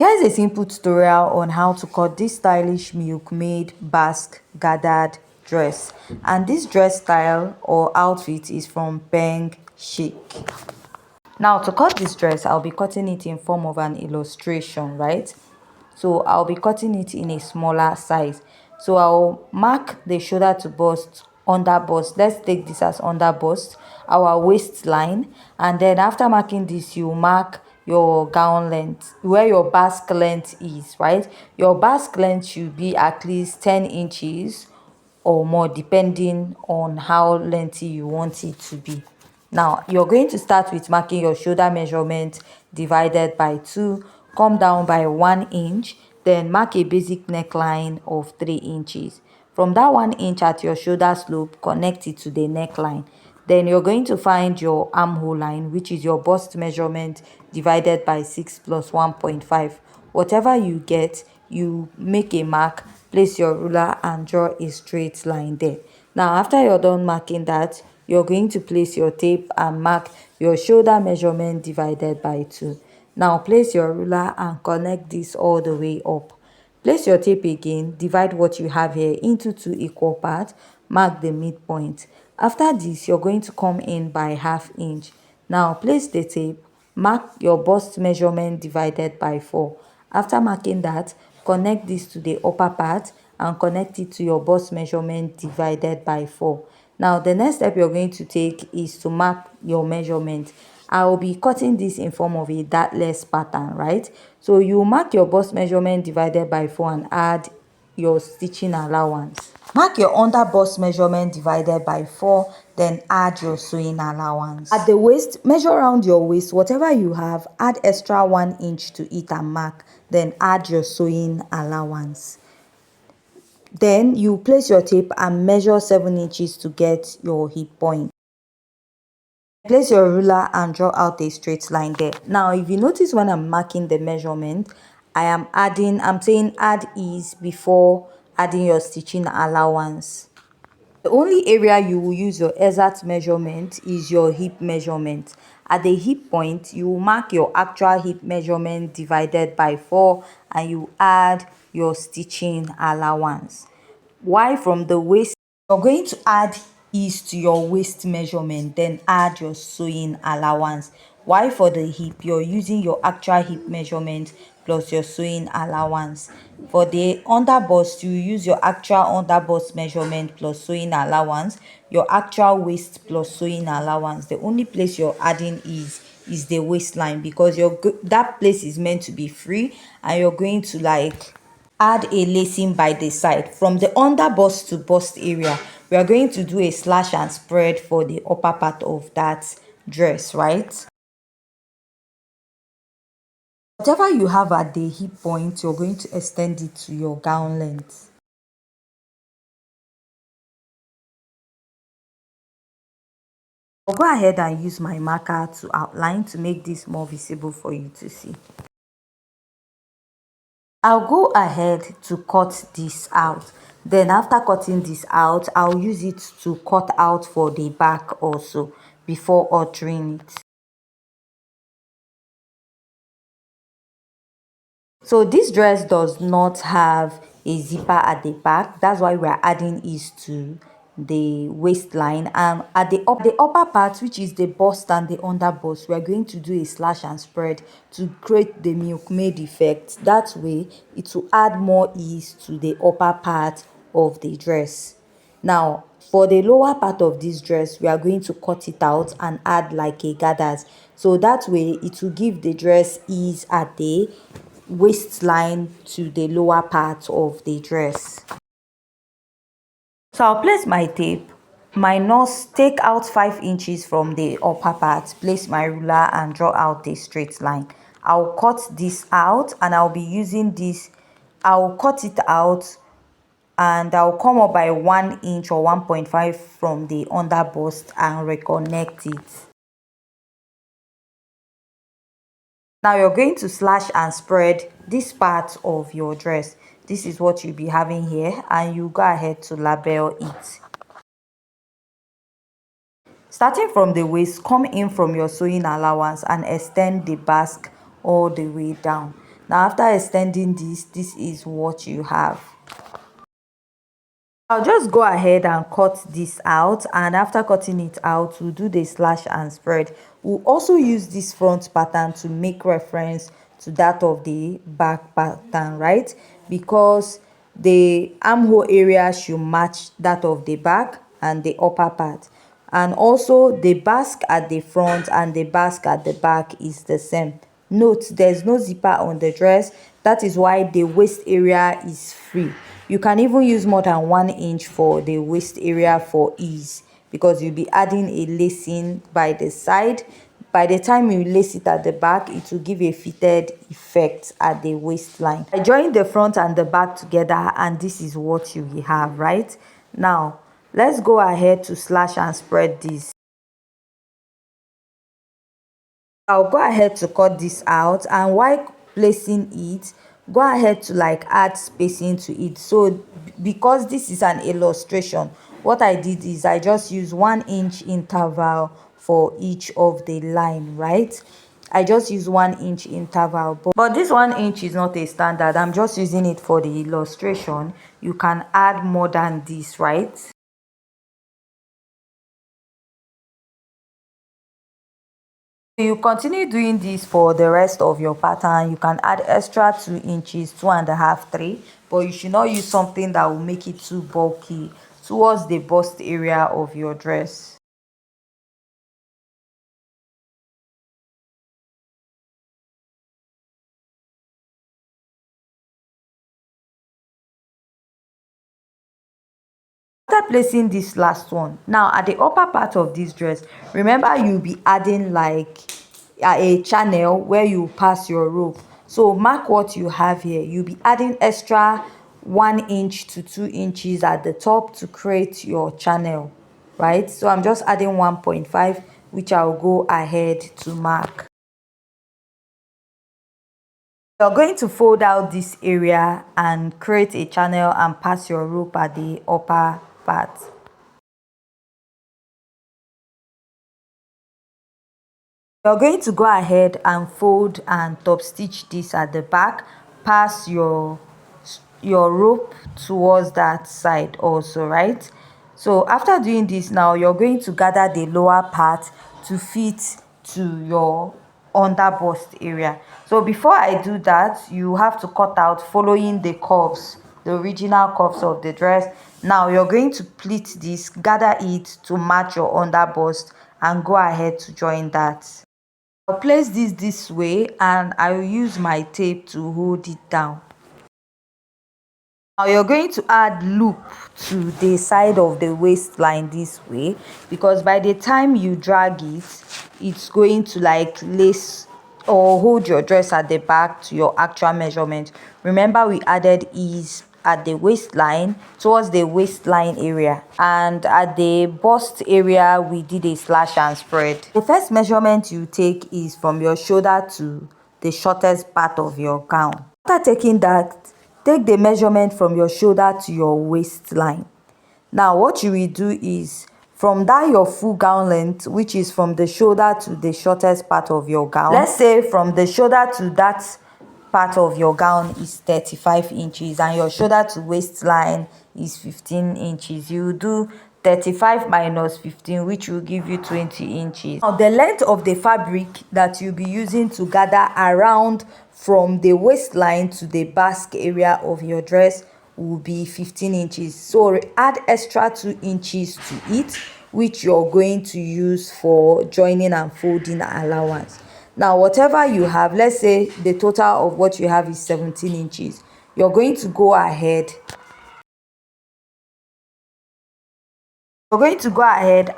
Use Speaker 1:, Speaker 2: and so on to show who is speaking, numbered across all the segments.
Speaker 1: Here's a simple tutorial on how to cut this stylish Milkmaid Basque gathered dress, and this dress style or outfit is from Bang Chic. Now to cut this dress, I'll be cutting it in form of an illustration, right? So I'll be cutting it in a smaller size. So I'll mark the shoulder to bust, under bust. Let's take this as under bust, our waistline, and then after marking this, you mark your gown length, where your basque length is, right? Your basque length should be at least 10 inches or more, depending on how lengthy you want it to be. Now you're going to start with marking your shoulder measurement divided by 2, come down by 1 inch, then mark a basic neckline of 3 inches. From that 1 inch at your shoulder slope, connect it to the neckline. Then you're going to find your armhole line, which is your bust measurement divided by 6 plus 1.5. Whatever you get, you make a mark, place your ruler and draw a straight line there. Now after you're done marking that, you're going to place your tape and mark your shoulder measurement divided by 2. Now place your ruler and connect this all the way up. Place your tape again, divide what you have here into 2 equal parts, mark the midpoint. After this, you're going to come in by ½ inch. Now place the tape, mark your bust measurement divided by 4. After marking that, connect this to the upper part and connect it to your bust measurement divided by 4. Now the next step you're going to take is to mark your measurement. I will be cutting this in form of a dartless pattern, right? So you mark your bust measurement divided by 4 and add your stitching allowance. Mark your under bust measurement divided by 4, then add your sewing allowance. At the waist, measure around your waist, whatever you have, add extra 1 inch to it and mark, then add your sewing allowance. Then you place your tape and measure 7 inches to get your hip point. Place your ruler and draw out a straight line there. Now if you notice, when I'm marking the measurement, I'm saying add ease before adding your stitching allowance. The only area you will use your exact measurement is your hip measurement. At the hip point, you will mark your actual hip measurement divided by 4 and you add your stitching allowance. While from the waist, you're going to add ease to your waist measurement, then add your sewing allowance. While for the hip, you're using your actual hip measurement plus your sewing allowance. For the under bust, you use your actual under bust measurement plus sewing allowance, your actual waist plus sewing allowance. The only place you're adding is the waistline, because that place is meant to be free and you're going to add a lacing by the side. From the under bust to bust area, we are going to do a slash and spread for the upper part of that dress, right? Whatever you have at the hip point, you're going to extend it to your gown length. I'll go ahead and use my marker to outline to make this more visible for you to see. I'll go ahead to cut this out. Then after cutting this out, I'll use it to cut out for the back also before altering it. So this dress does not have a zipper at the back. That's why we're adding is to the waistline, and at the upper part, which is the bust and the under bust, we're going to do a slash and spread to create the milkmaid effect. That way it will add more ease to the upper part of the dress. Now for the lower part of this dress, we are going to cut it out and add like a gathers, so that way it will give the dress ease at the waistline to the lower part of the dress. So I'll place my tape, my nose, take out 5 inches from the upper part, place my ruler and draw out a straight line. I'll cut this out and I'll be using this. I'll cut it out and I'll come up by 1 inch or 1.5 from the under bust and reconnect it. Now you're going to slash and spread this part of your dress. This is what you'll be having here, and you go ahead to label it. Starting from the waist, come in from your sewing allowance and extend the basque all the way down. Now after extending this is what you have. I'll just go ahead and cut this out, and after cutting it out we'll do the slash and spread. We'll also use this front pattern to make reference to that of the back pattern, right? Because the armhole area should match that of the back and the upper part, and also the basque at the front and the basque at the back is the same. Note there's no zipper on the dress, that is why the waist area is free. You can even use more than 1 inch for the waist area for ease, because you'll be adding a lacing by the side. By the time you lace it at the back, it will give a fitted effect at the waistline. I joined the front and the back together, and this is what you will have, right? Now let's go ahead to slash and spread this. I'll go ahead to cut this out, and while placing it, go ahead to like add spacing to it. So because this is an illustration, what I did is I just used 1 inch interval for each of the line, right? I just use 1 inch interval, but this 1 inch is not a standard. I'm just using it for the illustration. You can add more than this, right? You continue doing this for the rest of your pattern. You can add extra 2 inches, 2.5, 3, but you should not use something that will make it too bulky towards the bust area of your dress. After placing this last one, now at the upper part of this dress, remember you'll be adding like a channel where you pass your rope. So mark what you have here. You'll be adding extra 1 inch to 2 inches at the top to create your channel, right? So I'm just adding 1.5, which I'll go ahead to mark. You're going to fold out this area and create a channel and pass your rope at the upper part. You're going to go ahead and fold and top stitch this at the back, pass your rope towards that side also, right? So after doing this, now you're going to gather the lower part to fit to your under bust area. So before I do that, you have to cut out following the curves, the original curves of the dress. Now you're going to pleat this, gather it to match your under bust, and go ahead to join that. I'll place this way, and I will use my tape to hold it down. Now you're going to add loop to the side of the waistline this way, because by the time you drag it, it's going to like lace or hold your dress at the back to your actual measurement. Remember, we added ease at the waistline, towards the waistline area, and at the bust area we did a slash and spread. The first measurement you take is from your shoulder to the shortest part of your gown. After taking that, take the measurement from your shoulder to your waistline. Now what you will do is, from that your full gown length, which is from the shoulder to the shortest part of your gown, let's say from the shoulder to that part of your gown is 35 inches and your shoulder to waistline is 15 inches, you do 35 minus 15, which will give you 20 inches. Now the length of the fabric that you'll be using to gather around from the waistline to the basque area of your dress will be 15 inches. So add extra 2 inches to it, which you're going to use for joining and folding allowance. Now whatever you have, let's say the total of what you have is 17 inches, you're going to go ahead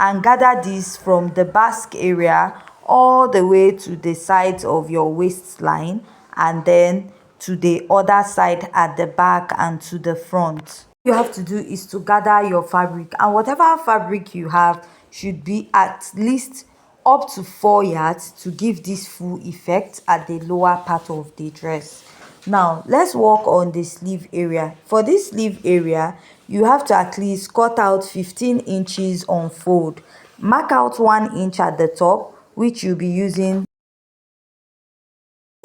Speaker 1: and gather this from the basque area all the way to the sides of your waistline, and then to the other side at the back and to the front. What you have to do is to gather your fabric, and whatever fabric you have should be at least up to 4 yards to give this full effect at the lower part of the dress. Now let's work on the sleeve area. For this sleeve area, you have to at least cut out 15 inches on fold. Mark out 1 inch at the top, which you'll be using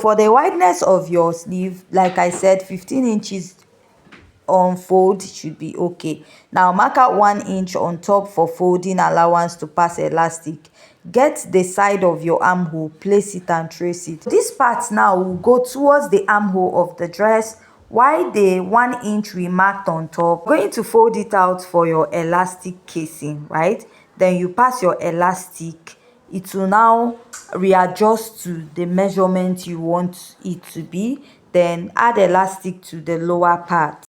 Speaker 1: for the wideness of your sleeve, like I said, 15 inches on fold should be okay. Now mark out 1 inch on top for folding allowance to pass elastic. Get the side of your armhole, place it and trace it. This part now will go towards the armhole of the dress, while the 1 inch we marked on top, going to fold it out for your elastic casing, right? Then you pass your elastic. It will now readjust to the measurement you want it to be. Then add elastic to the lower part.